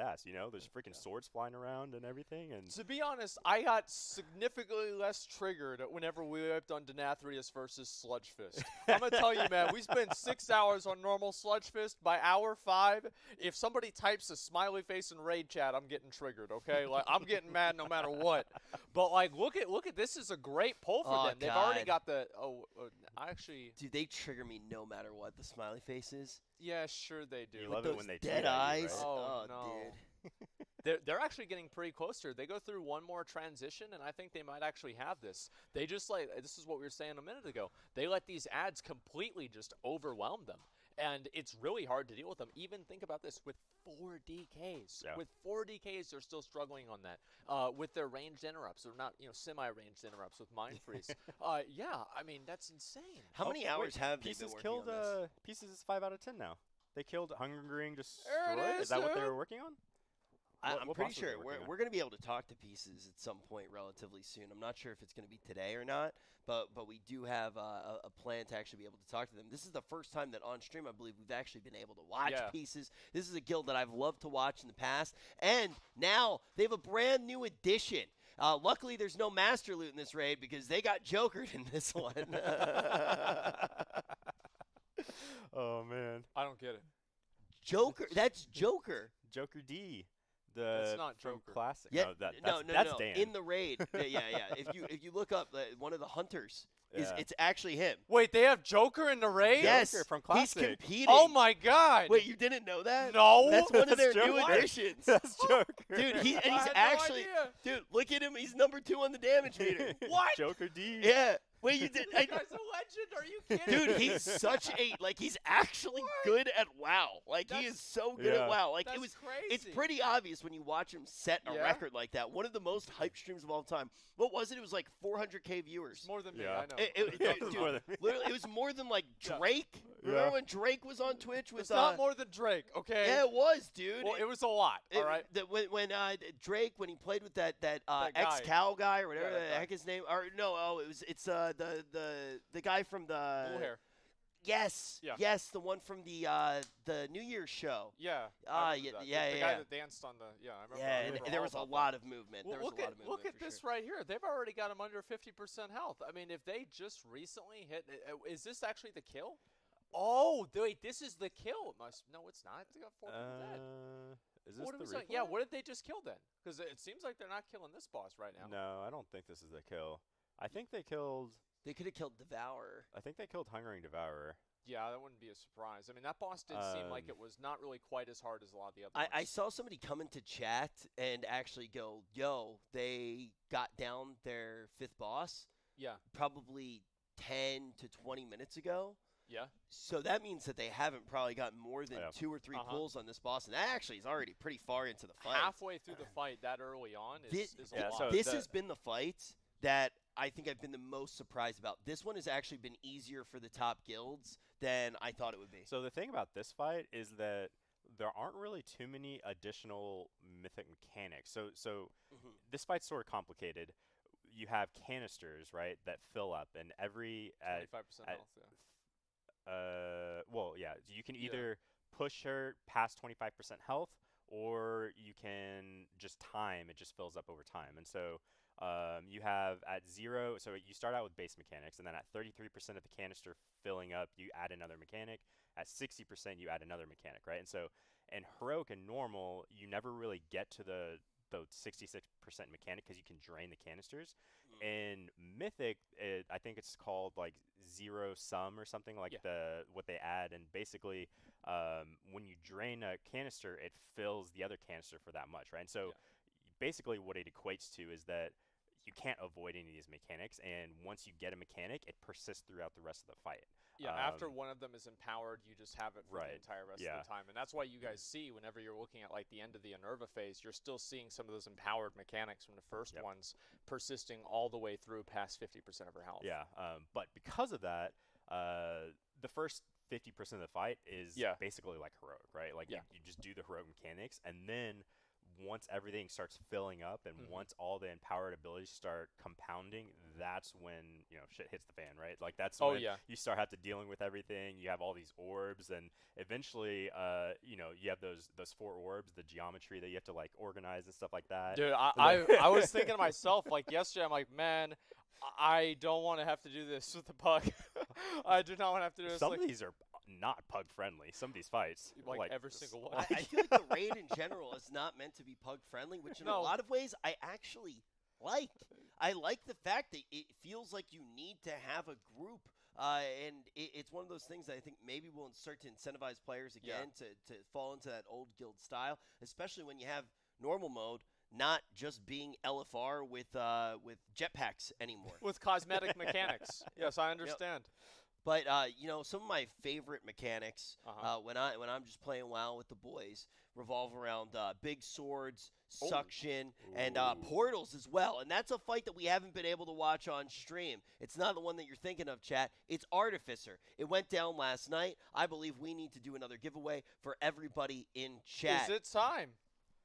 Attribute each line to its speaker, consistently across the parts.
Speaker 1: badass. You know, there's freaking swords flying around and everything. And
Speaker 2: To be honest, I got significantly less triggered whenever we whipped on Denathrius versus Sludge Fist. I'm gonna tell you, man, we spent 6 hours on normal Sludge Fist. By hour 5, if somebody types a smiley face in raid chat, I'm getting triggered. Okay, like I'm getting mad no matter what. But like, look at this is a great pull for them. They've already got the I actually.
Speaker 3: Dude, they trigger me no matter what. The smiley faces.
Speaker 2: Yeah, sure they do.
Speaker 1: you love it when they
Speaker 3: dead
Speaker 1: tweet at you,
Speaker 3: eyes.
Speaker 1: right?
Speaker 2: Oh,
Speaker 3: no.
Speaker 2: dude. They're actually getting pretty close here. They go through one more transition, and I think they might actually have this. They just this is what we were saying a minute ago. They let these ads completely just overwhelm them, and it's really hard to deal with them. Even think about this with 4 DKs.
Speaker 1: Yeah.
Speaker 2: With 4 DKs, they're still struggling on that. With their ranged interrupts, or not, semi-ranged interrupts with Mind Freeze. Yeah, I mean that's insane.
Speaker 3: How many hours have they been
Speaker 1: Pieces
Speaker 3: working
Speaker 1: killed?
Speaker 3: on this?
Speaker 1: Pieces is 5 out of 10 now. They killed Hungering Destroy.
Speaker 2: There it
Speaker 1: Is that what they
Speaker 2: is.
Speaker 1: were working on?
Speaker 3: I'm
Speaker 1: what
Speaker 3: pretty
Speaker 1: boss are they
Speaker 3: sure
Speaker 1: working on?
Speaker 3: we're going to be able to talk to Pieces at some point relatively soon. I'm not sure if it's going to be today or not, but we do have a plan to actually be able to talk to them. This is the first time that on stream, I believe, we've actually been able to watch Pieces. This is a guild that I've loved to watch in the past, and now they have a brand new addition. Luckily, there's no Master Loot in this raid because they got jokered in this one.
Speaker 1: Oh man,
Speaker 2: I don't get it.
Speaker 3: Joker, that's Joker.
Speaker 1: Joker D.
Speaker 2: That's not
Speaker 1: from
Speaker 2: Joker.
Speaker 1: Classic.
Speaker 3: Yeah,
Speaker 1: no, that's Dan.
Speaker 3: In the raid, yeah. If you look up one of the hunters,
Speaker 1: Yeah.
Speaker 3: it's actually him.
Speaker 2: Wait, they have Joker in the raid?
Speaker 3: Yes,
Speaker 1: Joker from
Speaker 3: he's
Speaker 1: Classic.
Speaker 3: competing.
Speaker 2: Oh my God!
Speaker 3: Wait, you didn't know that?
Speaker 2: No.
Speaker 3: That's one of their
Speaker 1: That's
Speaker 3: new
Speaker 1: Joker.
Speaker 3: additions.
Speaker 1: That's Joker.
Speaker 3: Dude, he's
Speaker 2: I had no
Speaker 3: actually,
Speaker 2: idea.
Speaker 3: dude, look at him. He's number 2 on the damage meter.
Speaker 2: What?
Speaker 1: Joker D.
Speaker 3: Yeah. Wait, you did?
Speaker 2: This guy's a legend. Are you kidding?
Speaker 3: Dude, he's such a he's actually good at WoW. Like he is so good at WoW. Like
Speaker 2: that's
Speaker 3: it's
Speaker 2: crazy.
Speaker 3: pretty obvious when you watch him set a
Speaker 2: Yeah?
Speaker 3: record like that. One of the most hyped streams of all time. What was it? It was like 400K viewers.
Speaker 2: More than me,
Speaker 1: Yeah.
Speaker 2: I know.
Speaker 3: Dude,
Speaker 1: more than me.
Speaker 3: literally, it was more than like Drake.
Speaker 1: Yeah.
Speaker 3: Remember when Drake was on Twitch with
Speaker 2: It's not more than Drake, okay?
Speaker 3: Yeah, it was, dude.
Speaker 2: Well, it was a lot, all right?
Speaker 3: When Drake, when he played with that
Speaker 2: guy.
Speaker 3: ex-Cow guy or whatever
Speaker 2: Yeah, that
Speaker 3: the
Speaker 2: guy.
Speaker 3: heck his name, or no, it's the guy from the
Speaker 2: Blue hair.
Speaker 3: Yes,
Speaker 2: Yeah.
Speaker 3: yes, the one from the New Year's show.
Speaker 2: Yeah.
Speaker 3: Ah,
Speaker 2: I
Speaker 3: yeah,
Speaker 2: remember that.
Speaker 3: yeah,
Speaker 2: The
Speaker 3: yeah.
Speaker 2: guy that danced on the I remember.
Speaker 3: Yeah,
Speaker 2: I
Speaker 3: and
Speaker 2: remember
Speaker 3: there
Speaker 2: all
Speaker 3: was a
Speaker 2: about
Speaker 3: lot
Speaker 2: that.
Speaker 3: of movement.
Speaker 2: Well,
Speaker 3: There was a lot of movement.
Speaker 2: look at
Speaker 3: for
Speaker 2: this
Speaker 3: sure.
Speaker 2: right here. They've already got him under 50% health. I mean, if they just recently hit, is this actually the kill? Oh, wait, this is the kill. No, it's not. They got 4 people dead.
Speaker 1: Is this
Speaker 2: What
Speaker 1: the
Speaker 2: was that?
Speaker 1: replay?
Speaker 2: Yeah, what did they just kill then? Because it seems like they're not killing this boss right now.
Speaker 1: No, I don't think this is the kill. I think they killed
Speaker 3: They could have killed Devourer.
Speaker 1: Hungering Devourer.
Speaker 2: Yeah, that wouldn't be a surprise. I mean, that boss did seem like it was not really quite as hard as a lot of the other
Speaker 3: I
Speaker 2: ones.
Speaker 3: saw somebody come into chat and actually go, "Yo, they got down their 5th boss
Speaker 2: Yeah,
Speaker 3: probably 10 to 20 minutes ago."
Speaker 2: yeah.
Speaker 3: So that means that they haven't probably gotten more than
Speaker 1: Yeah.
Speaker 3: 2 or 3
Speaker 2: Uh-huh.
Speaker 3: pulls on this boss, and that actually is already pretty far into the fight.
Speaker 2: Halfway through the fight that early on is a
Speaker 1: Yeah,
Speaker 2: lot.
Speaker 1: so
Speaker 3: This
Speaker 1: the-
Speaker 3: has been the fight that I think I've been the most surprised about. This one has actually been easier for the top guilds than I thought it would be.
Speaker 1: So the thing about this fight is that there aren't really too many additional mythic mechanics. So this fight's sort of complicated. You have canisters, right, that fill up, and every
Speaker 2: 25% health, yeah.
Speaker 1: well, yeah, you can either push her past 25% health, or you can just time. It just fills up over time, and so you have at 0. So you start out with base mechanics, and then at 33% of the canister filling up, you add another mechanic. At 60%, you add another mechanic, right? And so in heroic and normal, you never really get to the 66% mechanic because you can drain the canisters. In Mythic, I think it's called like zero sum or something like what they add, and basically when you drain a canister, it fills the other canister for that much, right? And so basically what it equates to is that you can't avoid any of these mechanics, and once you get a mechanic, it persists throughout the rest of the fight.
Speaker 2: Yeah, after one of them is empowered, you just have it for
Speaker 1: Right.
Speaker 2: the entire rest
Speaker 1: Yeah.
Speaker 2: of the time. And that's why you guys see, whenever you're looking at like the end of the Enerva phase, you're still seeing some of those empowered mechanics from the first ones persisting all the way through past 50% of her health.
Speaker 1: Yeah, but because of that, the first 50% of the fight is basically like heroic, right? Like you just do the heroic mechanics, and then once everything starts filling up and once all the empowered abilities start compounding, that's when, shit hits the fan, right? Like that's when you start have to dealing with everything. You have all these orbs, and eventually, you have those 4 orbs, the geometry that you have to like organize and stuff like that.
Speaker 2: Dude, I was thinking to myself, like yesterday, I'm like, man, I don't want to have to do this with the pug. I do not want to have to do this.
Speaker 1: Some of these are not pug friendly. Some of these fights,
Speaker 2: like every single one.
Speaker 3: I feel like the raid in general is not meant to be pug friendly, which in a lot of ways I actually like. I like the fact that it feels like you need to have a group. And it's one of those things that I think maybe will start to incentivize players again to fall into that old guild style, especially when you have normal mode not just being LFR with jetpacks anymore.
Speaker 2: With cosmetic mechanics. Yes, I understand.
Speaker 3: Yep. But some of my favorite mechanics when I'm just playing WoW with the boys revolve around big swords, suction, and portals as well. And that's a fight that we haven't been able to watch on stream. It's not the one that you're thinking of, chat. It's Artificer. It went down last night. I believe we need to do another giveaway for everybody in chat.
Speaker 2: Is it time?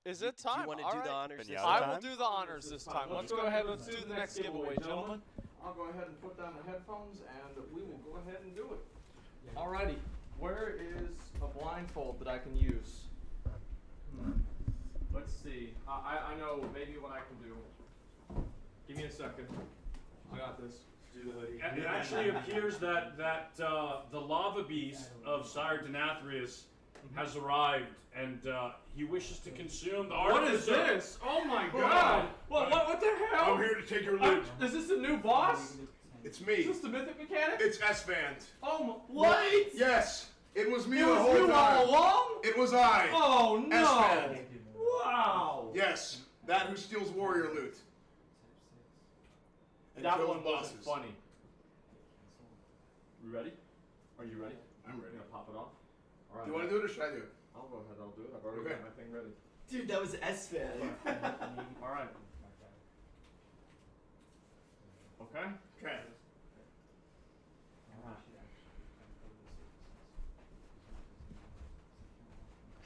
Speaker 2: Is it time?
Speaker 3: Do you want to do the honors this time?
Speaker 2: I will do the honors this time. Let's go ahead. Let's do the next giveaway, gentlemen. I'll go ahead and put down the headphones, and we will go ahead and do it. Alrighty. Where is a blindfold that I can use? Let's see. I know maybe what I can do. Give me a second. I got this.
Speaker 4: Do the hoodie. It actually appears that the lava beast of Sire Denathrius has arrived, and he wishes to consume the Artificer.
Speaker 2: What is this? Oh my God! What the hell?
Speaker 5: I'm here to take your loot.
Speaker 2: Is this a new boss?
Speaker 5: It's me.
Speaker 2: Is this the mythic mechanic?
Speaker 5: It's S-Vant.
Speaker 2: Oh my! What?
Speaker 5: Yes, it was me
Speaker 2: It
Speaker 5: the
Speaker 2: was
Speaker 5: whole
Speaker 2: you
Speaker 5: time.
Speaker 2: all along?
Speaker 5: It was I.
Speaker 2: Oh no!
Speaker 5: S-Vant.
Speaker 2: Wow!
Speaker 5: Yes, that who steals warrior loot. And
Speaker 2: That
Speaker 5: kills
Speaker 2: one
Speaker 5: bosses.
Speaker 2: wasn't funny.
Speaker 4: You ready? Are you ready?
Speaker 5: I'm ready.
Speaker 4: Gonna pop it off. All right.
Speaker 5: Do you want to do it or should I do it?
Speaker 4: I'll go ahead. I'll do it. I've already
Speaker 5: Okay.
Speaker 4: got my thing ready.
Speaker 3: Dude, that was S-Fan.
Speaker 4: All right. Okay.
Speaker 5: Okay.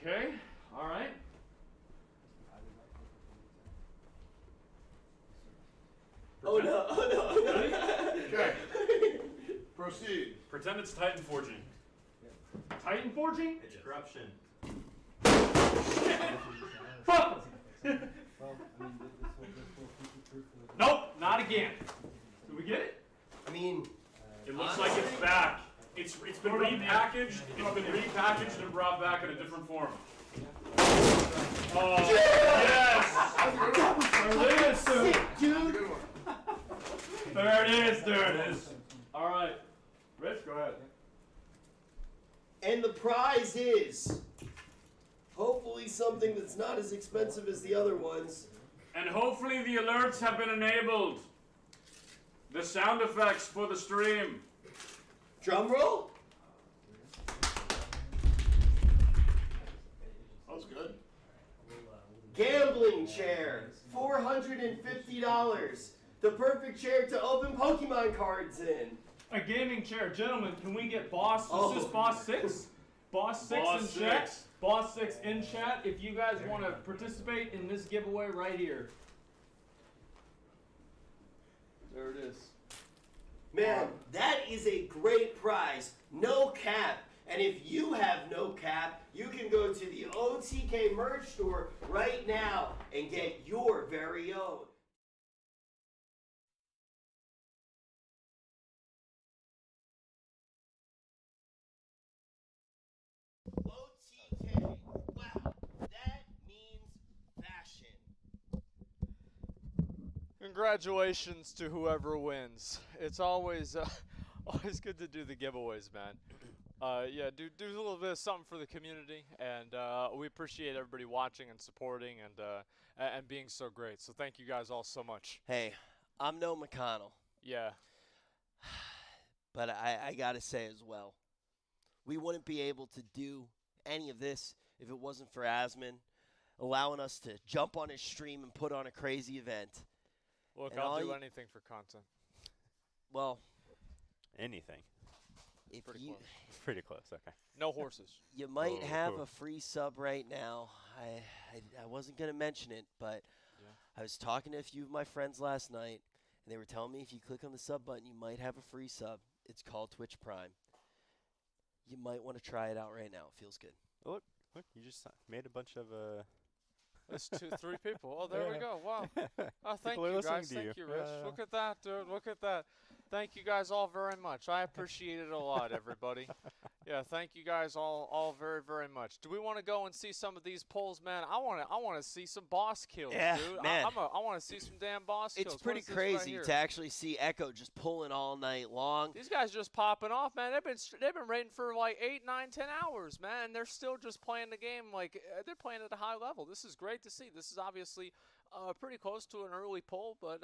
Speaker 4: Okay. All right.
Speaker 3: Oh no! Oh no! Oh no!
Speaker 5: Okay. Proceed.
Speaker 4: Pretend it's Titan forging. Titan forging?
Speaker 1: It's corruption.
Speaker 4: Fuck! Nope, not again. Did we get it?
Speaker 3: I mean,
Speaker 4: It looks like it's back. It's been repackaged. It's been repackaged and brought back in a different form. Oh yes! There it is, dude.
Speaker 5: Dude. Good one.
Speaker 4: There it is. There it is. All right, Rich, go ahead.
Speaker 3: and the prize is hopefully something that's not as expensive as the other ones.
Speaker 4: And hopefully the alerts have been enabled. The sound effects for the stream.
Speaker 3: Drum roll.
Speaker 5: That was good.
Speaker 3: Gambling chair, $450. The perfect chair to open Pokemon cards in.
Speaker 2: A gaming chair, gentlemen. Can we get boss?
Speaker 3: Oh.
Speaker 2: This is boss 6. Boss 6
Speaker 4: Boss
Speaker 2: in chat.
Speaker 4: 6.
Speaker 2: Boss 6 in chat. If you guys want to participate in this giveaway right here. There it is.
Speaker 3: Man, that is a great prize. No cap. And if you have no cap, you can go to the OTK merch store right now and get your very own. OTK. Wow, that means fashion.
Speaker 2: Congratulations to whoever wins. It's always always good to do the giveaways, man. Yeah, do a little bit of something for the community, and we appreciate everybody watching and supporting and being so great. So thank you guys all so much.
Speaker 3: Hey, I'm no McConnell,
Speaker 2: Yeah.
Speaker 3: but I gotta say as well, we wouldn't be able to do any of this if it wasn't for Asman allowing us to jump on his stream and put on a crazy event.
Speaker 2: Look,
Speaker 3: And
Speaker 2: I'll
Speaker 3: all
Speaker 2: do
Speaker 3: you-
Speaker 2: anything for content.
Speaker 3: Well,
Speaker 1: Anything.
Speaker 3: If
Speaker 2: Pretty
Speaker 3: you
Speaker 2: close.
Speaker 1: Pretty close. Okay.
Speaker 2: No horses.
Speaker 3: you might have
Speaker 1: Oh.
Speaker 3: a free sub right now. I wasn't gonna mention it, but
Speaker 2: Yeah.
Speaker 3: I was talking to a few of my friends last night, and they were telling me if you click on the sub button, you might have a free sub. It's called Twitch Prime. You might want to try it out right now. It feels good.
Speaker 1: Look, you just made a bunch of
Speaker 2: That's 2-3 people. Oh, there we
Speaker 1: Yeah.
Speaker 2: go. Wow. Oh, thank
Speaker 1: People are
Speaker 2: you,
Speaker 1: listening
Speaker 2: guys.
Speaker 1: to
Speaker 2: Thank
Speaker 1: you.
Speaker 2: you, Rich.
Speaker 1: Yeah.
Speaker 2: Look at that, dude. Look at that. Thank you guys all very much. I appreciate it a lot, everybody. Yeah, thank you guys all very, very much. Do we want to go and see some of these polls, man? I want to see some boss kills,
Speaker 3: Yeah,
Speaker 2: dude.
Speaker 3: man.
Speaker 2: I want to see some damn boss kills.
Speaker 3: It's
Speaker 2: What
Speaker 3: pretty
Speaker 2: is this right
Speaker 3: crazy
Speaker 2: here?
Speaker 3: to actually see Echo just pulling all night long.
Speaker 2: These guys just popping off, man. They've been raiding for like 8, 9, 10 hours, man. And they're still just playing the game like they're playing at a high level. This is great to see. This is obviously pretty close to an early poll, but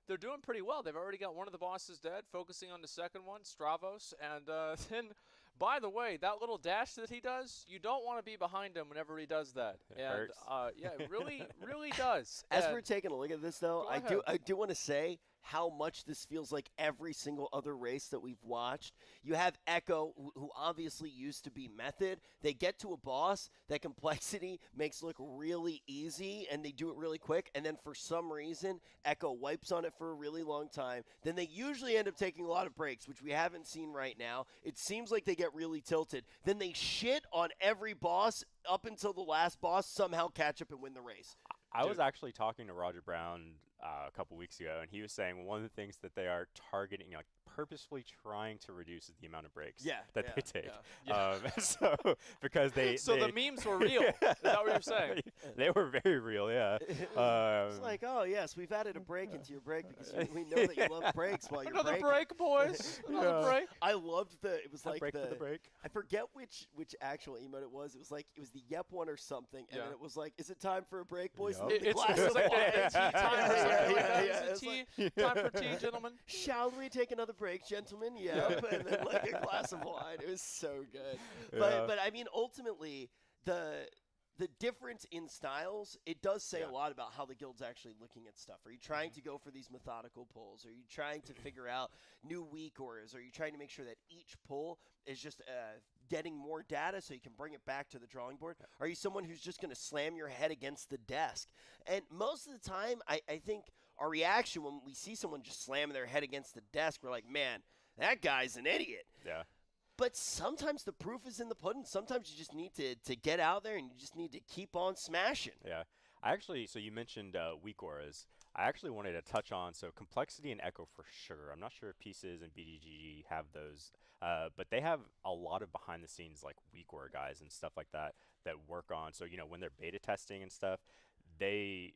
Speaker 2: they're doing pretty well. They've already got one of the bosses dead, focusing on the second one, Stravos. And then, by the way, that little dash that he does, you don't want to be behind him whenever he does that.
Speaker 1: It
Speaker 2: and
Speaker 1: hurts.
Speaker 2: yeah, it really, really does.
Speaker 3: As
Speaker 2: And
Speaker 3: we're taking a look at this, though,
Speaker 2: Go
Speaker 3: I do want to say how much this feels like every single other race that we've watched. You have Echo, who obviously used to be Method. They get to a boss that Complexity makes look really easy, and they do it really quick. And then for some reason, Echo wipes on it for a really long time. Then they usually end up taking a lot of breaks, which we haven't seen right now. It seems like they get really tilted. Then they shit on every boss up until the last boss, somehow catch up and win the race.
Speaker 1: I was actually talking to Roger Brown a couple weeks ago, and he was saying one of the things that they are targeting, like purposefully trying to reduce is the amount of breaks
Speaker 3: Yeah,
Speaker 1: that
Speaker 3: yeah,
Speaker 1: they take.
Speaker 2: yeah.
Speaker 1: So because they
Speaker 2: so
Speaker 1: they,
Speaker 2: the memes were real. Is that what you're saying?
Speaker 1: They were very real, yeah.
Speaker 3: It's like, oh, yes, we've added a break into your break because we know that you love breaks while you're
Speaker 2: Another
Speaker 3: breaking.
Speaker 2: break, boys. Another
Speaker 1: Yeah.
Speaker 2: break.
Speaker 3: I loved it was
Speaker 1: a
Speaker 3: like
Speaker 1: break for the break.
Speaker 3: I forget which actual emote it was. It was like, it was the Yep one or something. And
Speaker 2: Yeah.
Speaker 3: then it was like, is it time for a break, boys?
Speaker 1: Yup.
Speaker 3: And then the
Speaker 2: It's
Speaker 3: class
Speaker 2: like
Speaker 3: was
Speaker 2: that
Speaker 3: quiet.
Speaker 2: tea time or something like that.
Speaker 3: Yeah,
Speaker 2: Is
Speaker 3: it's
Speaker 2: it tea? Time for tea, gentlemen?
Speaker 3: Shall we take another break, gentlemen? Yep. And then like a glass of wine. It was so good.
Speaker 1: Yeah.
Speaker 3: But I mean, ultimately, the difference in styles, it does say a lot about how the guild's actually looking at stuff. Are you trying to go for these methodical pulls? Are you trying to figure out new weak auras? Are you trying to make sure that each pull is just getting more data so you can bring it back to the drawing board? Are you someone who's just going to slam your head against the desk? And most of the time, I think our reaction when we see someone just slamming their head against the desk, we're like, man, that guy's an idiot.
Speaker 1: Yeah.
Speaker 3: But sometimes the proof is in the pudding. Sometimes you just need to get out there and you just need to keep on smashing.
Speaker 1: Yeah. I actually, so you mentioned weak auras. I actually wanted to touch on, so Complexity and Echo for sure. I'm not sure if Pieces and BDGG have those, but they have a lot of behind the scenes like weak aura guys and stuff like that that work on. So, when they're beta testing and stuff, they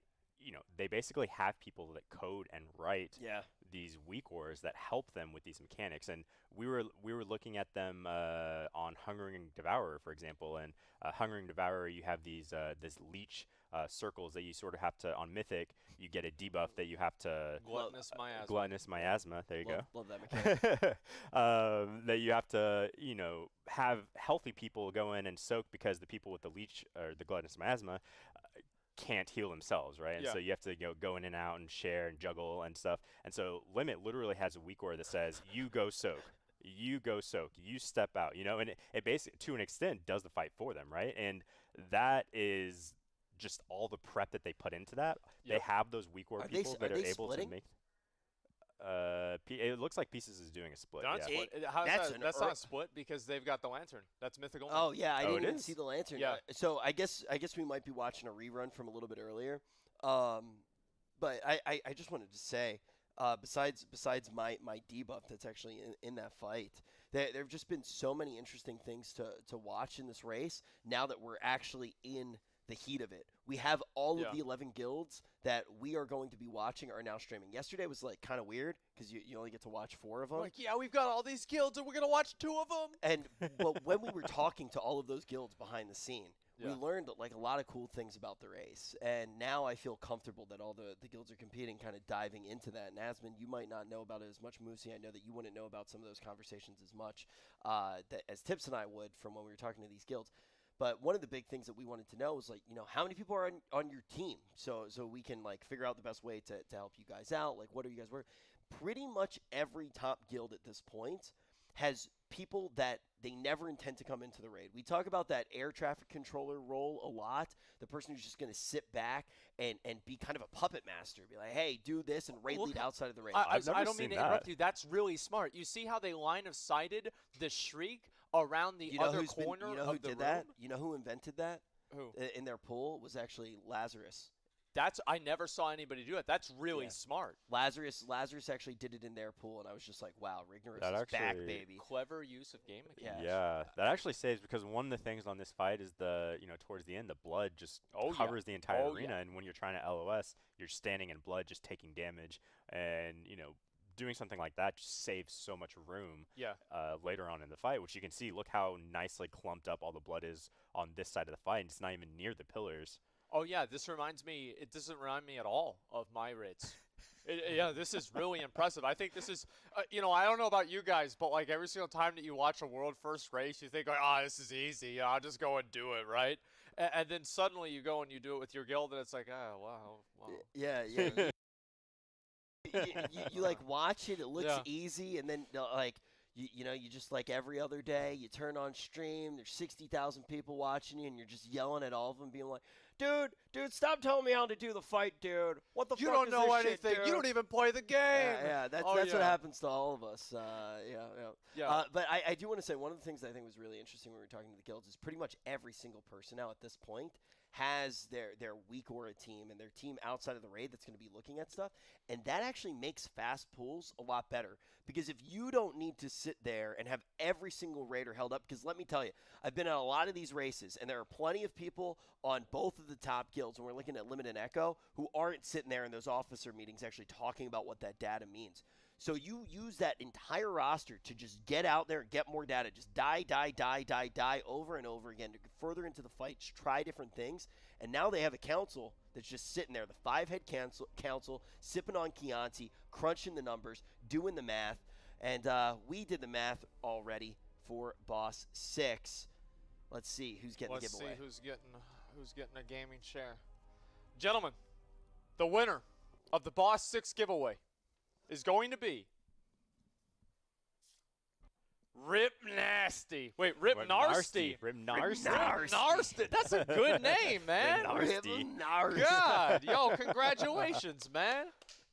Speaker 1: basically have people that code and write
Speaker 3: Yeah.
Speaker 1: these weak auras that help them with these mechanics. And we were looking at them on Hungering Devourer, for example. And Hungering Devourer, you have these this leech circles that you sort of have to, on Mythic, you get a debuff that you have to
Speaker 2: Gluttonous miasma.
Speaker 1: gluttonous miasma. There you
Speaker 3: Love that mechanic.
Speaker 1: go. That you have to, have healthy people go in and soak because the people with the leech or the gluttonous miasma can't heal themselves, right? And
Speaker 2: Yeah.
Speaker 1: so you have to go in and out and share and juggle and stuff. And so Limit literally has a weak aura that says, you go soak. You go soak. You step out, and it basically, to an extent, does the fight for them, right? And that is just all the prep that they put into that. They
Speaker 2: Yep.
Speaker 1: have those weak aura
Speaker 3: Are they
Speaker 1: people
Speaker 3: s-
Speaker 1: that
Speaker 3: are
Speaker 1: are
Speaker 3: they
Speaker 1: able
Speaker 3: splitting?
Speaker 1: to make. It looks like Pieces is doing a split.
Speaker 2: They're not
Speaker 1: Yeah.
Speaker 2: split. How's
Speaker 3: That's
Speaker 2: that?
Speaker 3: an
Speaker 2: That's
Speaker 3: ear-
Speaker 2: not a split because they've got the lantern. That's mythical.
Speaker 3: Oh yeah, I
Speaker 1: Oh,
Speaker 3: didn't
Speaker 1: it
Speaker 3: even
Speaker 1: is?
Speaker 3: see the lantern.
Speaker 2: Yeah.
Speaker 3: So I guess we might be watching a rerun from a little bit earlier. But I just wanted to say, besides my debuff that's actually in that fight, there have just been so many interesting things to watch in this race. Now that we're actually in the heat of it, we have all
Speaker 2: Yeah.
Speaker 3: of the 11 guilds that we are going to be watching are now streaming. Yesterday was like kind of weird because you only get to watch 4 of them.
Speaker 2: Like, yeah, we've got all these guilds and we're gonna watch 2 of them.
Speaker 3: And but when we were talking to all of those guilds behind the scene, we
Speaker 2: Yeah.
Speaker 3: learned like a lot of cool things about the race. And now I feel comfortable that all the guilds are competing, kind of diving into that. And Asmund, you might not know about it as much. Moosey, I know that you wouldn't know about some of those conversations as much as Tips and I would from when we were talking to these guilds. But one of the big things that we wanted to know was, like, how many people are on your team, so we can, like, figure out the best way to help you guys out. Like, what are you guys working? Pretty much every top guild at this point has people that they never intend to come into the raid. We talk about that air traffic controller role a lot. The person who's just going to sit back and be kind of a puppet master. Be like, hey, do this and raid lead outside of the raid.
Speaker 1: I've never
Speaker 2: I don't mean
Speaker 1: seen
Speaker 2: to interrupt
Speaker 1: that.
Speaker 2: you. That's really smart. You see how they line of sighted the Shriek around the other corner
Speaker 3: you know
Speaker 2: of
Speaker 3: who
Speaker 2: the
Speaker 3: did
Speaker 2: room?
Speaker 3: that? You know who invented that?
Speaker 2: Who?
Speaker 3: In their pool was actually Lazarus.
Speaker 2: I never saw anybody do it. That's really smart.
Speaker 3: Lazarus actually did it in their pool, and I was just like, wow, Rignorous
Speaker 1: That
Speaker 3: is back,
Speaker 1: actually-
Speaker 3: baby.
Speaker 2: Clever use of game mechanics.
Speaker 1: Yeah, that actually saves because one of the things on this fight is towards the end, the blood just covers the entire arena, and when you're trying to LOS, you're standing in blood, just taking damage, and doing something like that just saves so much room.
Speaker 2: Yeah.
Speaker 1: Later on in the fight, which you can see, look how nicely clumped up all the blood is on this side of the fight, and it's not even near the pillars.
Speaker 2: Oh yeah, this reminds me. It doesn't remind me at all of my raids. Yeah, this is really impressive. I think this is, I don't know about you guys, but like every single time that you watch a world first race, you think, this is easy. I'll just go and do it, right? And then suddenly you go and you do it with your guild, and it's like, wow.
Speaker 3: Yeah. You like watch it. It looks easy, and then like you just like every other day, you turn on stream. There's 60,000 people watching you, and you're just yelling at all of them, being like, "Dude, stop telling me how to do the fight, dude. What the
Speaker 2: You
Speaker 3: fuck
Speaker 2: don't
Speaker 3: is
Speaker 2: know
Speaker 3: this
Speaker 2: anything.
Speaker 3: shit, dude?"
Speaker 2: You don't even play the game.
Speaker 3: Yeah, that's
Speaker 2: Oh,
Speaker 3: what
Speaker 2: yeah.
Speaker 3: happens to all of us.
Speaker 2: Yeah.
Speaker 3: But I do want to say one of the things that I think was really interesting when we were talking to the guilds is pretty much every single person now at this point has their weak aura team and their team outside of the raid that's going to be looking at stuff, and that actually makes fast pulls a lot better, because if you don't need to sit there and have every single raider held up, because let me tell you, I've been at a lot of these races, and there are plenty of people on both of the top guilds, and we're looking at Limit and Echo, who aren't sitting there in those officer meetings actually talking about what that data means. So you use that entire roster to just get out there and get more data. Just die over and over again to get further into the fight, just try different things. And now they have a council that's just sitting there, the 5-head council, sipping on Chianti, crunching the numbers, doing the math. And we did the math already for Boss 6. Let's see who's getting the giveaway.
Speaker 2: Let's see who's getting a gaming share. Gentlemen, the winner of the Boss 6 giveaway is going to be Rip Nasty. Wait, Rip Narsty.
Speaker 1: Rip Narsty.
Speaker 3: Rip
Speaker 2: Narsty. That's a good name, man.
Speaker 3: Rip Narsty.
Speaker 2: God, yo, congratulations, man.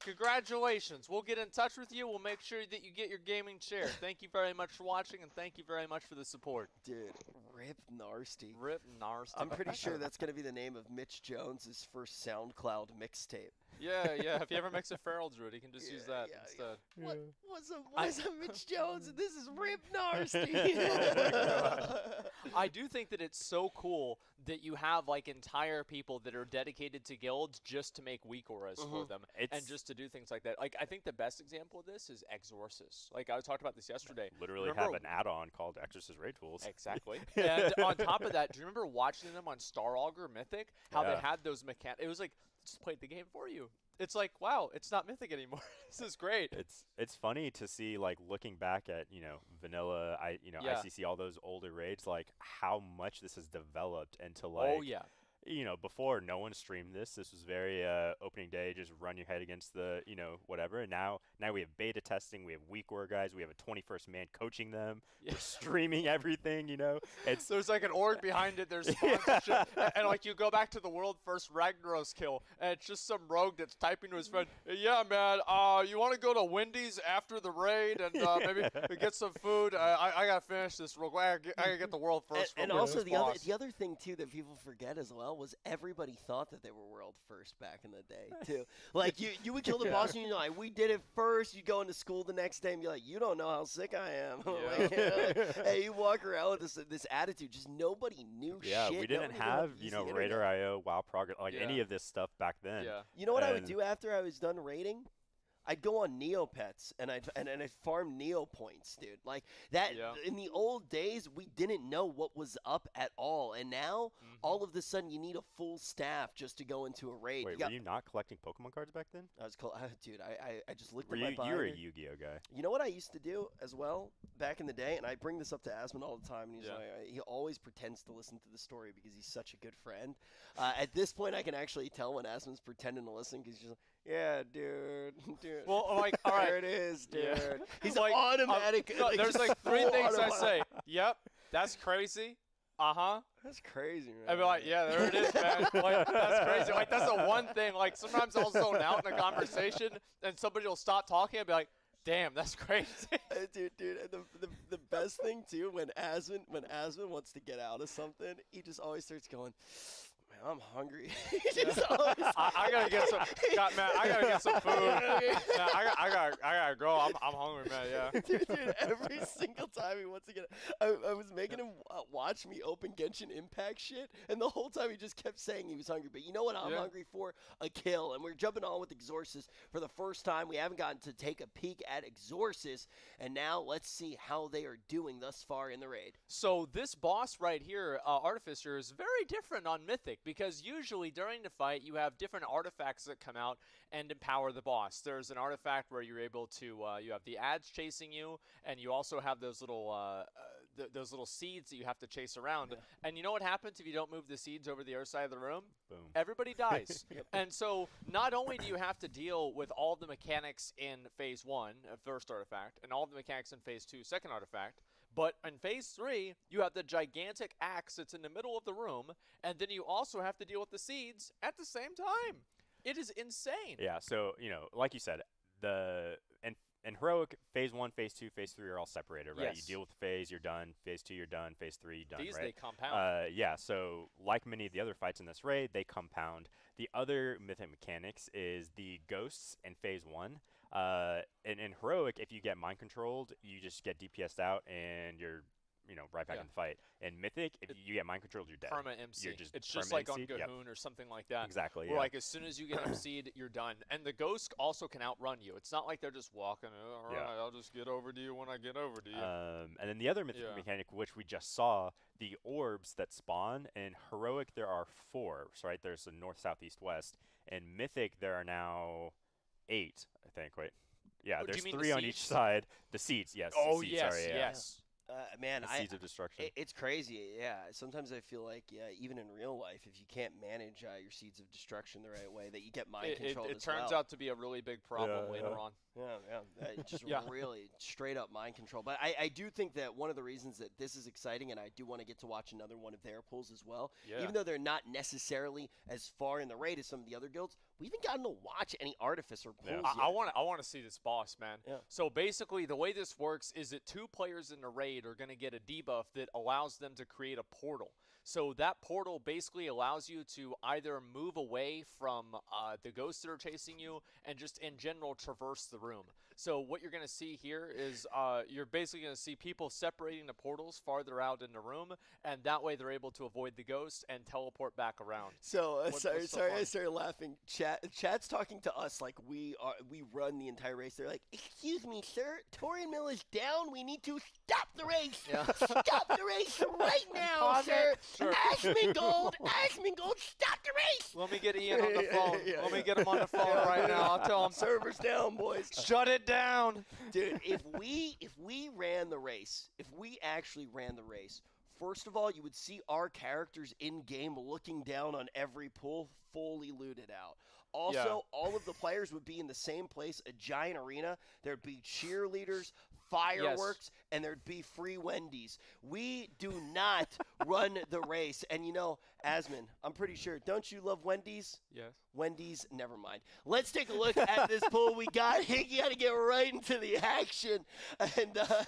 Speaker 2: Congratulations. We'll get in touch with you. We'll make sure that you get your gaming share. Thank you very much for watching, and thank you very much for the support.
Speaker 3: Dude, Rip Narsty.
Speaker 2: Rip Narsty.
Speaker 3: I'm pretty sure that's going to be the name of Mitch Jones's first SoundCloud mixtape.
Speaker 2: Yeah. If you ever mix a Feral Druid, you can just use that instead.
Speaker 3: What's up, Mitch Jones? And this is Rip Narsty.
Speaker 2: I do think that it's so cool that you have like entire people that are dedicated to guilds just to make weak auras for them and just to do things like that. Like I think the best example of this is Exorcist. Like I talked about this yesterday.
Speaker 1: Literally
Speaker 2: Remember-
Speaker 1: have an add-on called Exorcist Raid Tools.
Speaker 2: Exactly. And on top of that, do you remember watching them on Star Augur Mythic? How they
Speaker 1: Yeah.
Speaker 2: had those mechanics. It was like, just played the game for you. It's like, wow, it's not Mythic anymore. This is great.
Speaker 1: It's funny to see, like, looking back at vanilla,
Speaker 2: Yeah.
Speaker 1: ICC, all those older raids, like how much this has developed into like.
Speaker 2: Oh yeah.
Speaker 1: Before no one streamed this. This was very opening day, just run your head against the, whatever. And now we have beta testing. We have weak war guys. We have a 21st man coaching them.
Speaker 2: Yeah.
Speaker 1: We're streaming everything. It's
Speaker 2: There's like an org behind it. There's sponsorship, and like you go back to the world first Ragnaros kill, and it's just some rogue that's typing to his friend, "Yeah, man, you want to go to Wendy's after the raid and maybe get some food? I gotta finish this real quick. I gotta get the world first."
Speaker 3: And
Speaker 2: from
Speaker 3: also
Speaker 2: this
Speaker 3: the
Speaker 2: boss."
Speaker 3: other thing too that people forget as well was everybody thought that they were world first back in the day too. Like you would kill the boss and you're like, "We did it first." You go into school the next day and be like, "You don't know how sick I am." Like, hey, you walk around with this attitude. Just nobody knew
Speaker 1: yeah,
Speaker 3: shit.
Speaker 1: we didn't
Speaker 3: Nobody knew how
Speaker 1: have
Speaker 3: to use the internet.
Speaker 1: Raider.io, WoW Progress, like
Speaker 2: Yeah.
Speaker 1: any of this stuff back then.
Speaker 2: Yeah.
Speaker 3: You know what I would
Speaker 1: And-
Speaker 3: do after I was done raiding? I'd go on Neopets and I'd farm Neo points, dude. Like that
Speaker 2: Yeah.
Speaker 3: in the old days, we didn't know what was up at all, and now all of a sudden you need a full staff just to go into a raid.
Speaker 1: Wait,
Speaker 3: You
Speaker 1: were you not collecting Pokemon cards back then?
Speaker 3: I was dude. I just looked
Speaker 1: Were
Speaker 3: at my
Speaker 1: you
Speaker 3: binder.
Speaker 1: were a Yu-Gi-Oh guy.
Speaker 3: You know what I used to do as well back in the day, and I bring this up to Asmund all the time, and he's
Speaker 2: Yeah.
Speaker 3: like, he always pretends to listen to the story because he's such a good friend. At this point, I can actually tell when Asmund's pretending to listen because he's just like, "Yeah, dude, Dude.
Speaker 2: Well, like, all right.
Speaker 3: There it is, dude.
Speaker 2: Yeah.
Speaker 3: He's
Speaker 2: Like,
Speaker 3: automatic.
Speaker 2: No, there's like three
Speaker 3: full
Speaker 2: things I
Speaker 3: automatic.
Speaker 2: say. Yep, that's crazy. Uh-huh.
Speaker 3: That's crazy, man.
Speaker 2: I'd be like, yeah, there it is, man. Like, that's crazy. Like, that's the one thing. Like, sometimes I'll zone out in a conversation, and somebody will stop talking and be like, damn, that's crazy.
Speaker 3: Dude, and the best thing too, when Asman wants to get out of something, he just always starts going, man, I'm hungry. He just always,
Speaker 2: I gotta get some. Man, I gotta get some food. Man, I gotta go. I'm hungry, man. Yeah.
Speaker 3: Dude, every single time he wants to get, I was making him watch me open Genshin Impact shit, and the whole time he just kept saying he was hungry. But you know what I'm hungry for? A kill. And we're jumping on with Exorcist for the first time. We haven't gotten to take a peek at Exorcist, and now let's see how they are doing thus far in the raid.
Speaker 2: So this boss right here, Artificer, is very different on Mythic because usually during the fight you have different artifacts that come out and empower the boss. There's an artifact where you're able to, you have the ads chasing you, and you also have those little seeds that you have to chase around.
Speaker 3: Yeah.
Speaker 2: And you know what happens if you don't move the seeds over the other side of the room?
Speaker 1: Boom.
Speaker 2: Everybody dies. And so not only do you have to deal with all the mechanics in Phase 1, first artifact, and all the mechanics in Phase 2, second artifact, but in Phase 3, you have the gigantic axe that's in the middle of the room, and then you also have to deal with the seeds at the same time. It is insane.
Speaker 1: Yeah, so, like you said, in Heroic, Phase 1, Phase 2, Phase 3 are all separated, right?
Speaker 2: Yes.
Speaker 1: You deal with the phase, you're done. Phase 2, you're done. Phase 3, you're done,
Speaker 2: These,
Speaker 1: right?
Speaker 2: they compound.
Speaker 1: Yeah, so like many of the other fights in this raid, they compound. The other Mythic mechanics is the ghosts in Phase 1. In Heroic, if you get mind controlled, you just get DPS'd out and you're right back in the fight. In Mythic, if you get mind controlled, you're dead.
Speaker 2: Perma MC.
Speaker 1: You're just
Speaker 2: It's just
Speaker 1: perma
Speaker 2: like on
Speaker 1: MC'd, yep.
Speaker 2: Gahoon or something like that.
Speaker 1: Exactly,
Speaker 2: Where
Speaker 1: yeah.
Speaker 2: like as soon as you get MC'd, you're done. And the ghosts also can outrun you. It's not like they're just walking, all right,
Speaker 1: Yeah.
Speaker 2: I'll just get over to you when I get over to you.
Speaker 1: And then the other Mythic mechanic, which we just saw, the orbs that spawn. In Heroic, there are 4, right? There's the north, south, east, west. In Mythic, there are now 8, I think. Wait. Yeah,
Speaker 2: Oh, do
Speaker 1: there's
Speaker 2: you mean the
Speaker 1: 3 on each
Speaker 2: seeds?
Speaker 1: side. The seeds, yes.
Speaker 2: Oh,
Speaker 1: the seeds,
Speaker 2: yes,
Speaker 1: sorry, yeah.
Speaker 2: yes.
Speaker 3: Man,
Speaker 1: The seeds of destruction.
Speaker 3: It's crazy, yeah. Sometimes I feel like, even in real life, if you can't manage your seeds of destruction the right way, that you get mind controlled
Speaker 2: It
Speaker 3: as
Speaker 2: turns
Speaker 3: well.
Speaker 2: out to be a really big problem
Speaker 1: Yeah,
Speaker 2: later
Speaker 1: yeah.
Speaker 2: on.
Speaker 3: Just
Speaker 2: Yeah.
Speaker 3: really straight up mind control. But I do think that one of the reasons that this is exciting, and I do want to get to watch another one of their pulls as well,
Speaker 2: Yeah.
Speaker 3: even though they're not necessarily as far in the raid as some of the other guilds, we haven't gotten to watch any Artificer pulls
Speaker 1: Yeah.
Speaker 3: yet.
Speaker 2: I want to see this boss, man.
Speaker 3: Yeah.
Speaker 2: So basically, the way this works is that 2 players in the raid are going to get a debuff that allows them to create a portal. So that portal basically allows you to either move away from the ghosts that are chasing you and just in general traverse the room. So what you're going to see here is you're basically going to see people separating the portals farther out in the room, and that way they're able to avoid the ghosts and teleport back around.
Speaker 3: So
Speaker 2: what's
Speaker 3: sorry,
Speaker 2: so
Speaker 3: I
Speaker 2: fun?
Speaker 3: started laughing. Chat's talking to us like we run the entire race. They're like, "Excuse me, sir, Torian Mill is down. We need to stop the race.
Speaker 2: Yeah.
Speaker 3: Stop the race right now,
Speaker 2: Pause
Speaker 3: sir.
Speaker 2: it. Sure.
Speaker 3: Asmongold, stop the race."
Speaker 2: Let me get Ian on the
Speaker 3: Yeah,
Speaker 2: phone.
Speaker 3: yeah,
Speaker 2: Let me
Speaker 3: yeah.
Speaker 2: get him on the phone right now. I'll tell him.
Speaker 3: Servers down, boys.
Speaker 2: Shut it down.
Speaker 3: Dude, if we ran the race, if we actually ran the race, first of all, you would see our characters in game looking down on every pool, fully looted out. Also, all of the players would be in the same place, a giant arena. There'd be cheerleaders, fireworks, and there'd be free Wendy's. We do not run the race. And Asman, I'm pretty sure, don't you love Wendy's?
Speaker 2: Yes.
Speaker 3: Wendy's, never mind. Let's take a look at this pool we got. You got to get right into the action. And I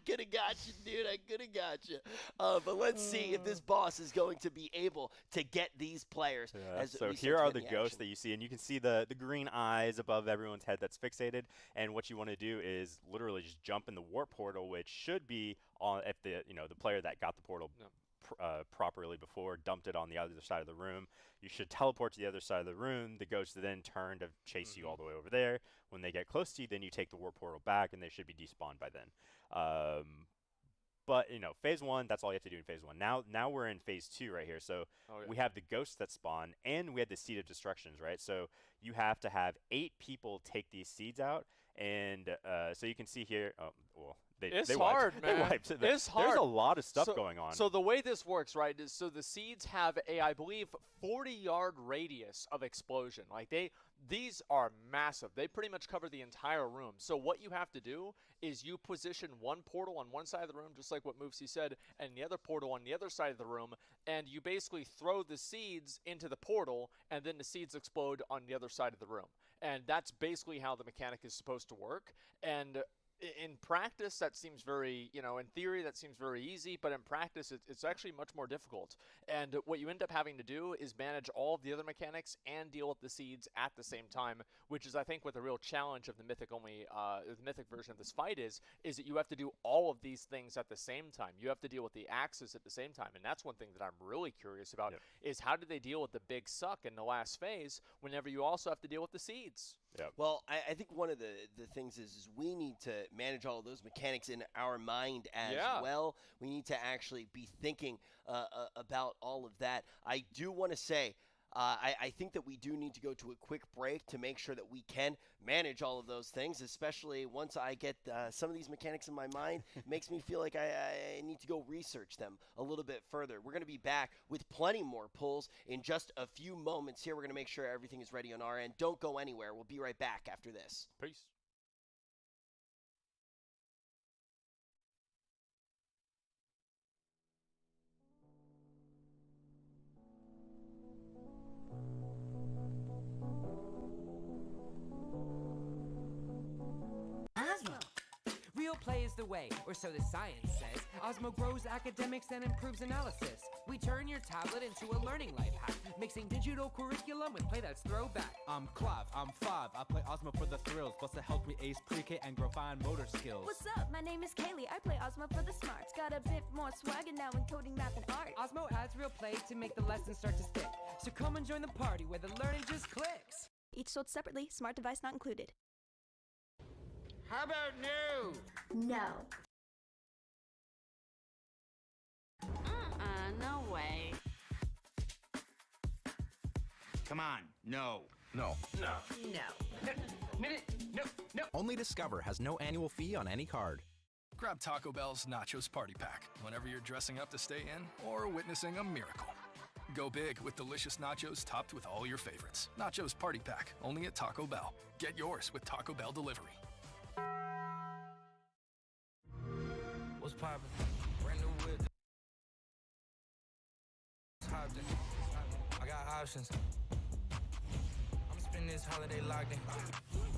Speaker 3: could have got you, dude. I could have got you. But let's see if this boss is going to be able to get these players.
Speaker 1: Yeah,
Speaker 3: As
Speaker 1: so
Speaker 3: we
Speaker 1: here
Speaker 3: start
Speaker 1: are
Speaker 3: to
Speaker 1: the
Speaker 3: get
Speaker 1: ghosts
Speaker 3: action.
Speaker 1: that you see, and you can see the green eyes above everyone's head that's fixated. And what you want to do is literally just jump in the warp portal, which should be on if the player that got the portal properly before dumped it on the other side of the room. You should teleport to the other side of the room. The ghosts then turn to chase you all the way over there. When they get close to you, then you take the warp portal back, and they should be despawned by then. But Phase 1, that's all you have to do in Phase 1. Now we're in Phase 2 right here. So we have the ghosts that spawn, and we have the Seed of Destructions, right? So you have to have 8 people take these seeds out, and so you can see here. Oh, well,
Speaker 2: It's
Speaker 1: they
Speaker 2: hard,
Speaker 1: wiped,
Speaker 2: man.
Speaker 1: They wiped it.
Speaker 2: It's
Speaker 1: There's a
Speaker 2: hard.
Speaker 1: lot of stuff going on.
Speaker 2: So the way this works, right, is so the seeds have a, I believe, 40-yard radius of explosion. Like these are massive. They pretty much cover the entire room. So what you have to do is you position one portal on one side of the room, just like what Moofsy said, and the other portal on the other side of the room, and you basically throw the seeds into the portal, and then the seeds explode on the other side of the room. And that's basically how the mechanic is supposed to work. And in practice, that seems very, in theory, that seems very easy, but in practice, it's actually much more difficult. And what you end up having to do is manage all of the other mechanics and deal with the seeds at the same time, which is, I think, what the real challenge of the Mythic version of this fight is that you have to do all of these things at the same time. You have to deal with the axes at the same time, and that's one thing that I'm really curious about, is how do they deal with the big suck in the last phase whenever you also have to deal with the seeds?
Speaker 1: Yep.
Speaker 3: Well, I think one of the things is we need to manage all of those mechanics in our mind as well. We need to actually be thinking about all of that. I do want to say, I think that we do need to go to a quick break to make sure that we can manage all of those things, especially once I get some of these mechanics in my mind. It makes me feel like I need to go research them a little bit further. We're going to be back with plenty more pulls in just a few moments here. We're going to make sure everything is ready on our end. Don't go anywhere. We'll be right back after this.
Speaker 2: Peace.
Speaker 6: Osmo. Real play is the way, or so the science says. Osmo grows academics and improves analysis. We turn your tablet into a learning life hack, mixing digital curriculum with play that's throwback.
Speaker 7: I'm Clive, I'm 5. I play Osmo for the thrills, plus it helps me ace pre-K and grow fine motor skills.
Speaker 8: What's up? My name is Kaylee. I play Osmo for the smarts. Got a bit more swagger now in coding, math, and art.
Speaker 6: Osmo adds real play to make the lessons start to stick. So come and join the party where the learning just clicks.
Speaker 8: Each sold separately, smart device not included.
Speaker 6: How about no?
Speaker 8: No.
Speaker 9: No way.
Speaker 10: Come on, no.
Speaker 11: No.
Speaker 9: No.
Speaker 6: No.
Speaker 11: Only Discover has no annual fee on any card.
Speaker 12: Grab Taco Bell's Nachos Party Pack whenever you're dressing up to stay in or witnessing a miracle. Go big with delicious nachos topped with all your favorites. Nachos Party Pack, only at Taco Bell. Get yours with Taco Bell delivery.
Speaker 13: What's poppin'? Brand new whip. I got options. I'm spending this holiday locked in.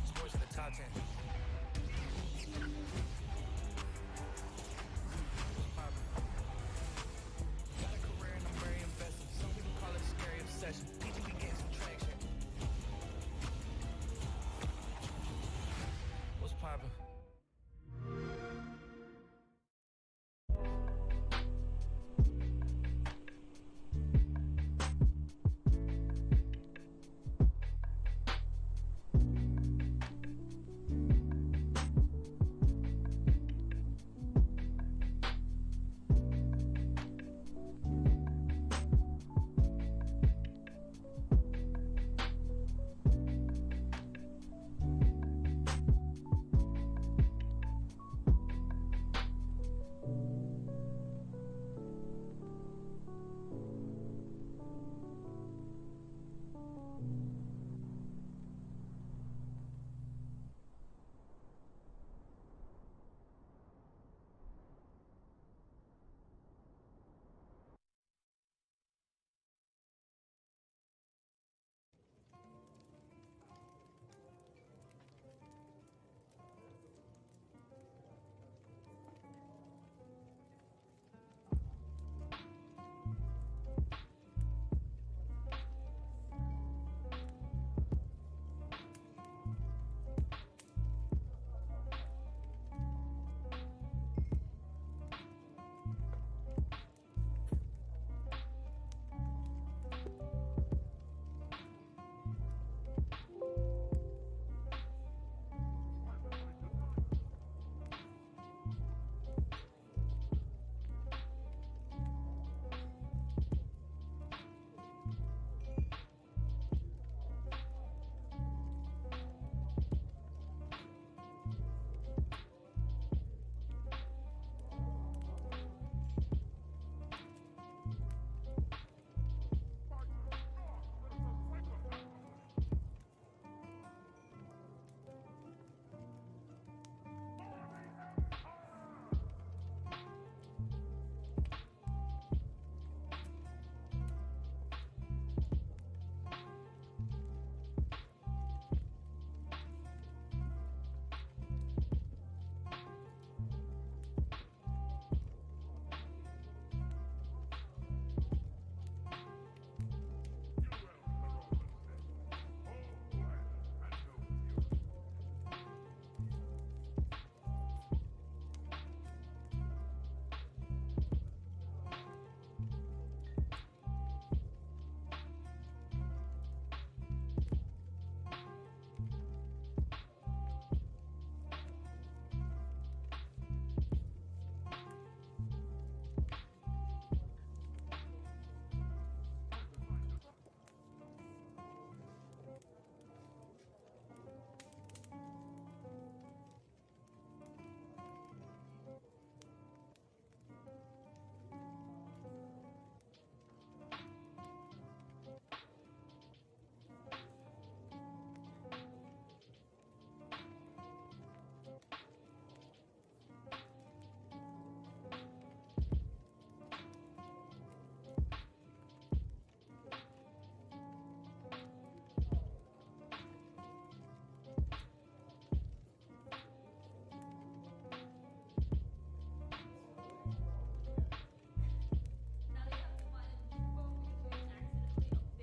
Speaker 13: Sports in the top 10. What's poppin'? Got a career and I'm very invested. Some people call it a scary obsession. Teaching me getting some traction. What's poppin'?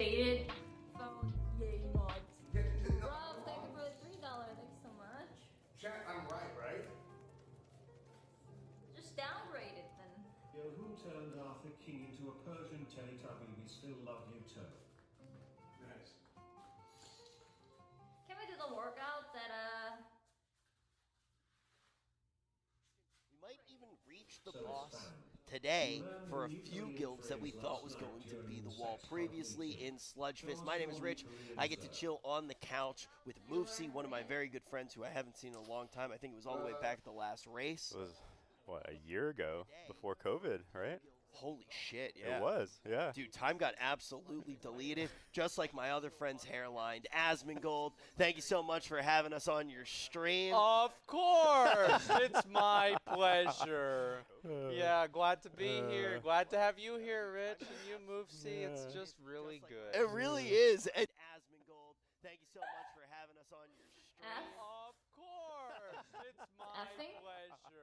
Speaker 9: faded phone. Yay mods. Rob, thank you for the $3. Thanks so much.
Speaker 5: Chat, I'm right?
Speaker 9: Just downgrade it then.
Speaker 14: Yo, who turned Arthur King into a Persian Teletubby? We still love you too.
Speaker 5: Nice.
Speaker 9: Can we do the workout that
Speaker 3: We might even reach the boss today for a few guilds that we thought was going to be the wall previously in Sludgefist. My name is Rich. I get to chill on the couch with Moofsy, one of my very good friends who I haven't seen in a long time. I think it was all the way back at the last race.
Speaker 1: It was, what, a year ago before COVID, right?
Speaker 3: Holy shit, yeah.
Speaker 1: It was, yeah.
Speaker 3: Dude, time got absolutely deleted, just like my other friend's hairline. Asmongold, thank you so much for having us on your stream.
Speaker 2: Of course! It's my pleasure. Yeah, glad to be here. Glad to have you here, Rich, and you, Moofsy. It's just really good.
Speaker 3: It really is. And Asmongold, thank you so much for having us on your stream.
Speaker 2: Of course! It's my pleasure.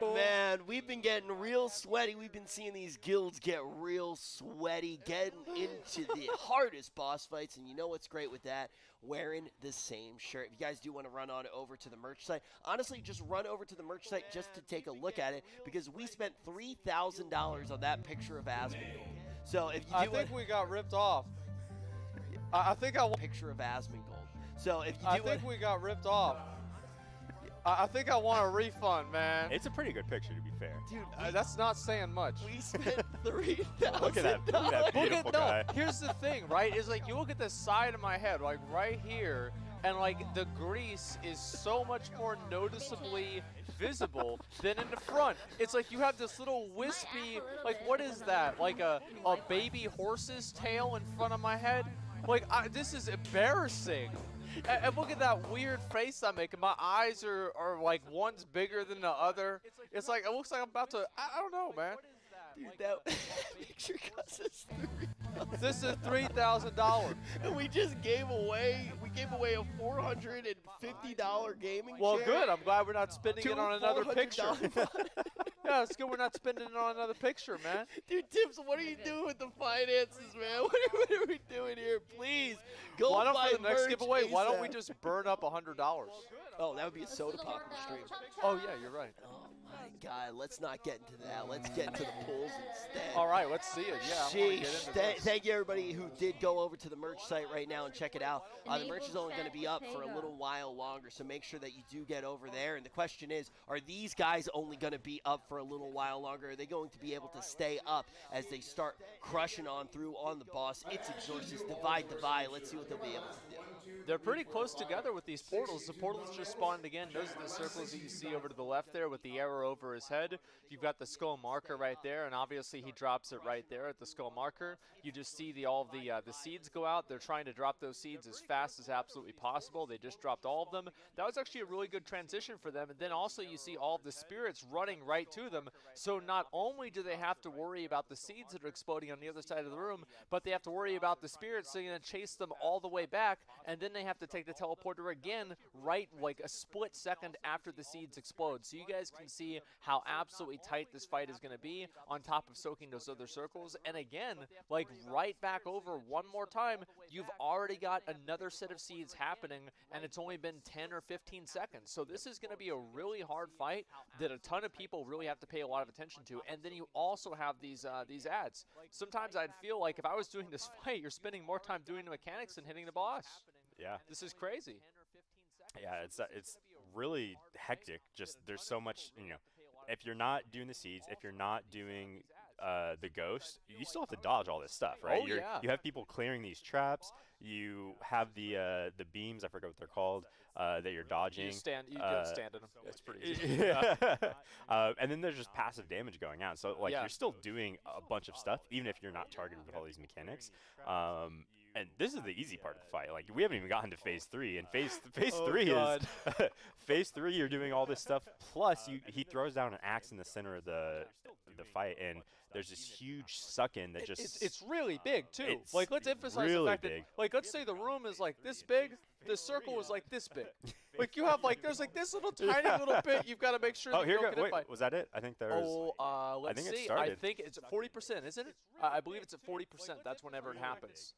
Speaker 3: Man, we've been getting real sweaty. We've been seeing these guilds get real sweaty, getting into the hardest boss fights. And you know what's great with that? Wearing the same shirt. If you guys do want to run on over to the merch site, honestly, just run over to the merch site just to take a look at it, because we spent $3,000 on that picture of Asmongold. So if you do
Speaker 2: I think we got ripped off. I think I want
Speaker 3: picture of Asmongold. So if you do
Speaker 2: I think we got ripped off. I think I want a refund, man.
Speaker 1: It's a pretty good picture, to be fair.
Speaker 2: Dude, that's not saying much.
Speaker 3: We spent $3,000.
Speaker 1: Look at that beautiful guy.
Speaker 2: Here's the thing, right? Is like you look at the side of my head, like right here, and like the grease is so much more noticeably visible than in the front. It's like you have this little wispy, like what is that? Like a baby horse's tail in front of my head? Like this is embarrassing. And look at that weird face I'm making. My eyes are like one's bigger than the other. It's like it looks like I'm about to. I don't know, man.
Speaker 3: Dude, that picture cost us $3,000.
Speaker 2: This is $3,000.
Speaker 3: And we just gave away. We gave away a $450 gaming chair.
Speaker 2: Well, good. I'm glad we're not spending it on another picture. Yeah, it's good we're not spending it on another picture, man.
Speaker 3: Dude, Tips, what are you doing with the finances, man? What are we doing here? Please, go
Speaker 2: why don't
Speaker 3: buy
Speaker 2: for the next
Speaker 3: merch
Speaker 2: giveaway, why don't we
Speaker 3: ASAP.
Speaker 2: just burn up $100?
Speaker 3: Oh, that would be a soda pop stream.
Speaker 2: Oh, yeah, you're right.
Speaker 3: Oh, my God. Let's not get into that. Let's get into the pools instead.
Speaker 2: All right, let's see it. Yeah, I wanna get
Speaker 3: Sheesh.
Speaker 2: into this.
Speaker 3: Thank you, everybody who did go over to the merch site right now and check it out. The merch is only going to be up for a little while longer, so make sure that you do get over there. And the question is, are these guys only going to be up for a little while longer? Are they going to be able to stay up as they start crushing on through on the boss? It's Exorcist, Divide. Let's see what they'll be able to do.
Speaker 2: They're pretty close together with these portals. The portals just spawned again. Those are the circles that you see over to the left there with the arrow over his head. You've got the skull marker right there, and obviously he drops it right there at the skull marker. You just see all of the seeds go out. They're trying to drop those seeds as fast as absolutely possible. They just dropped all of them. That was actually a really good transition for them. And then also you see all of the spirits running right to them. So not only do they have to worry about the seeds that are exploding on the other side of the room, but they have to worry about the spirits, so you're going to chase them all the way back, and then they have to take the teleporter again right like a split second after the seeds explode. So you guys can see how absolutely tight this fight is going to be on top of soaking those other circles. And again, like right back over one more time, you've already got another set of seeds happening, and it's only been 10 or 15 seconds. So this is going to be a really hard fight that a ton of people really have to pay a lot of attention to. And then you also have these ads. Sometimes I'd feel like if I was doing this fight, you're spending more time doing the mechanics than hitting the boss.
Speaker 1: Yeah.
Speaker 2: This is crazy.
Speaker 1: Yeah, it's really hectic. Just there's so much, if you're not doing the seeds, if you're not doing the ghost, you still have to dodge all this stuff, right?
Speaker 2: Oh, yeah.
Speaker 1: You have people clearing these traps. You have the beams, I forget what they're called, that you're dodging.
Speaker 2: You can stand in them. It's pretty easy.
Speaker 1: Yeah. And then there's just passive damage going out. So like you're still doing a bunch of stuff, even if you're not targeted with all these mechanics. And this is the easy part of the fight. Like we haven't even gotten to phase 3, and phase
Speaker 2: Oh,
Speaker 1: 3
Speaker 2: God.
Speaker 1: is phase 3. You're doing all this stuff. Plus, he throws down an axe in the center of the fight, and there's this huge suck-in that just
Speaker 2: it's really big too.
Speaker 1: It's
Speaker 2: Like let's emphasize
Speaker 1: really
Speaker 2: the fact
Speaker 1: big.
Speaker 2: that like let's say the room is like this big, the circle is like this big. Like you have like there's like this little tiny little bit you've got to make sure.
Speaker 1: Oh,
Speaker 2: that
Speaker 1: here
Speaker 2: you don't
Speaker 1: go.
Speaker 2: get hit
Speaker 1: Wait,
Speaker 2: by.
Speaker 1: was that it? I think there's.
Speaker 2: Let's
Speaker 1: think it
Speaker 2: see.
Speaker 1: started.
Speaker 2: I think it's at 40%, isn't it? I believe it's at 40%. That's whenever it happens.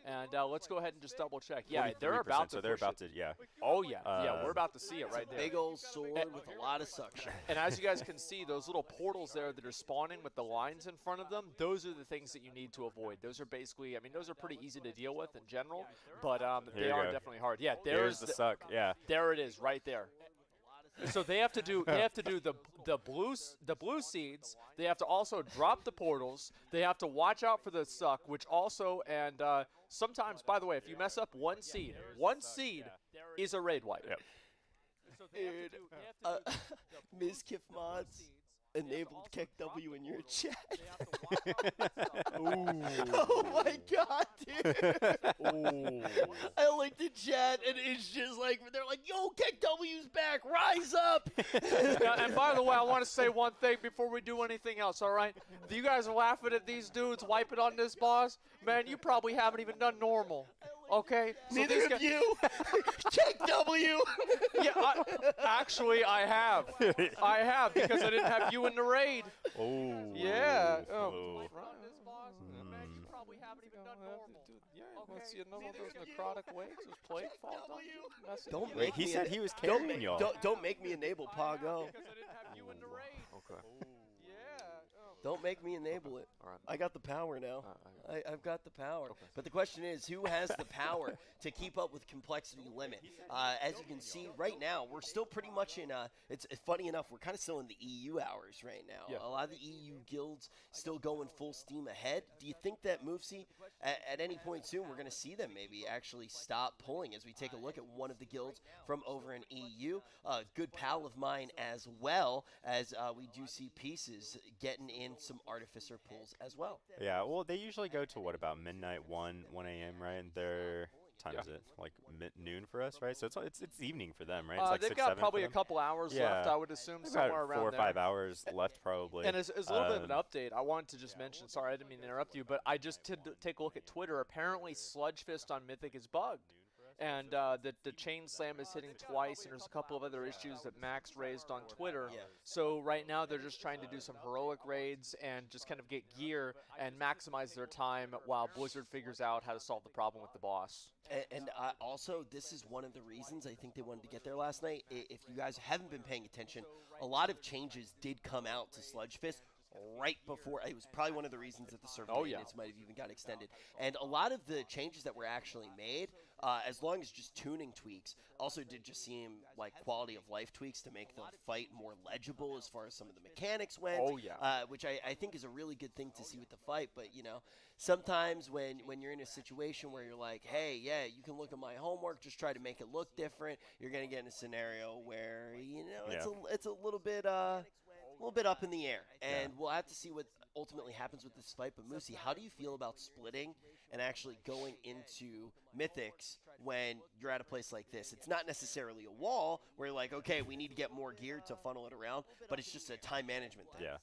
Speaker 2: And let's go ahead and just double check. Yeah, they're about to.
Speaker 1: So they're
Speaker 2: push
Speaker 1: about
Speaker 2: it.
Speaker 1: to. Yeah.
Speaker 2: Oh yeah, yeah, we're about to see it right there.
Speaker 3: Big old sword with a lot of suction.
Speaker 2: And as you guys can see, those little portals there that are spawning with the lines in front of them, those are the things that you need to avoid. Those are basically, I mean, those are pretty easy to deal with in general, but they are definitely hard. Yeah,
Speaker 1: there's the suck. Yeah.
Speaker 2: There it is, right there. So they have to do the blue seeds. They have to also drop the portals. They have to watch out for the suck, which also and sometimes, by the way, if you mess up one seed is a raid wipe.
Speaker 1: Yep.
Speaker 3: Dude, Ms. Kif Mods enabled KEKW in your chat. Oh my god, dude. I looked at chat and it's just like, they're like, yo, KEKW's back, rise up.
Speaker 2: And by the way, I want to say one thing before we do anything else, all right? You guys are laughing at these dudes wiping on this boss. Man, you probably haven't even done normal. Okay? So
Speaker 3: Neither of you. KEKW.
Speaker 2: Yeah, actually, I have. I have, because I didn't have you in the raid.
Speaker 1: Oh.
Speaker 2: Yeah.
Speaker 1: Oh.
Speaker 2: Man, you probably haven't even done normal. Yeah, let's see another of those necrotic waves. Those plague falls on you.
Speaker 3: Don't
Speaker 1: Wait,
Speaker 3: make
Speaker 1: he
Speaker 3: me
Speaker 1: said he was carrying y'all.
Speaker 3: Don't make me enable Pago.
Speaker 2: Because I didn't have you in the raid.
Speaker 1: Okay.
Speaker 3: Don't make me enable it.
Speaker 2: All right.
Speaker 3: I got the power now. I've got the power. Okay. But the question is, who has the power to keep up with complexity limit? As you can see right now, we're still pretty much in it's funny enough, we're kind of still in the EU hours right now.
Speaker 2: Yeah.
Speaker 3: A lot of the EU guilds still going full steam ahead. Do you think that Moofsy, at any point soon, we're going to see them maybe actually stop pulling as we take a look at one of the guilds from over in EU? Good pal of mine as well, as we do see Pieces getting in some Artificer pulls as well.
Speaker 1: Yeah, well, they usually go to what, about midnight, 1 a.m., right? And their time is it like noon for us, right? So it's evening for them, right? It's like
Speaker 2: they've
Speaker 1: 6,
Speaker 2: got
Speaker 1: 7
Speaker 2: probably
Speaker 1: for
Speaker 2: a
Speaker 1: them.
Speaker 2: couple hours left, I would assume,
Speaker 1: They've
Speaker 2: somewhere
Speaker 1: got
Speaker 2: around
Speaker 1: 4 or
Speaker 2: there.
Speaker 1: 5 hours left probably.
Speaker 2: And as a little bit of an update, I wanted to just mention, sorry, I didn't mean to interrupt you, but I just did take a look at Twitter. Apparently, Sludge Fist on Mythic is bugged. And the chain slam is hitting twice, and there's a couple of other issues that Max raised on Twitter.
Speaker 3: Yeah.
Speaker 2: So right now they're just trying to do some heroic raids and just kind of get gear and maximize their time while Blizzard figures out how to solve the problem with the boss.
Speaker 3: And also, this is one of the reasons I think they wanted to get there last night. If you guys haven't been paying attention, a lot of changes did come out to Sludge Fist right before. It was probably one of the reasons that the server maintenance might have even got extended. And a lot of the changes that were actually made, as long as just tuning tweaks, also did just seem like quality of life tweaks to make the fight more legible as far as some of the mechanics went.
Speaker 2: Oh, yeah.
Speaker 3: Which I think is a really good thing to see with the fight. But, you know, sometimes when you're in a situation where you're like, hey, yeah, you can look at my homework, just try to make it look different, you're going to get in a scenario where, you know, it's a little bit up in the air, and we'll have to see what ultimately happens with this fight. But Moosey, how do you feel about splitting and actually going into Mythics when you're at a place like this? It's not necessarily a wall where you're like, okay, we need to get more gear to funnel it around, but it's just a time management thing.
Speaker 1: Yeah.